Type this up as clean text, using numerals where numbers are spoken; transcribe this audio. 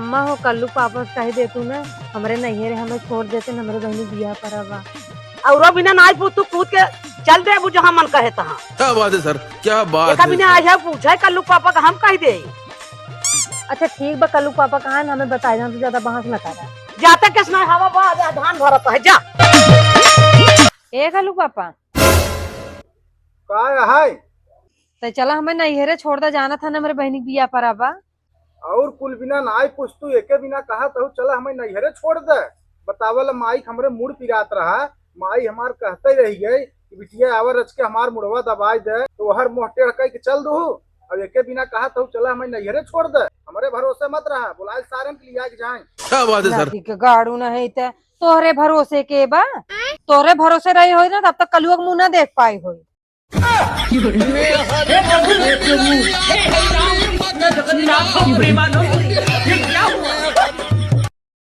अम्मा हो कल्लू पापा से कह दे तू ना हमरे नैहरे हमें छोड़ देते हमरे बहनी बिया पर आवा और बिना नाई पूछ तू कूद के चल दे जहाँ मन कहे तहाँ। क्या बात है सर, क्या बात एक बिना आज पूछा कल्लू पापा का हम कह दे। अच्छा ठीक बा कल्लू पापा कहाँ हमें बताए जान तो ज्यादा बहस न करा जाते किस ना हवा बा धान भरत है जा। ए कल्लू पापा का है तो चला हमें नैहरे छोड़ दे जाना था ना मेरे बहनी बिया पर आवा और कुल बिना नाई पूछ तू एके बिना कहा तो चला हमें नैहरे छोड़ दे। बतावल माई हमरे मुड़ पिरात रहा, माई हमार कहते रही गई कि बिटिया आवर रच के हमार मुड़वा दबाई दे तो हर मोहटे कह के चल दू। अब एके बिना कहा तो चला हमें नैहरे छोड़ दे, हमारे भरोसे मत रहा, बुलाए सारन के लिए जाए। क्या बात है सर, नाती के गाड़ू न है तोहरे भरोसे के बा तोहरे भरोसे रही हो ना तब तक कलुआ के मुंह ना देख पाई हो।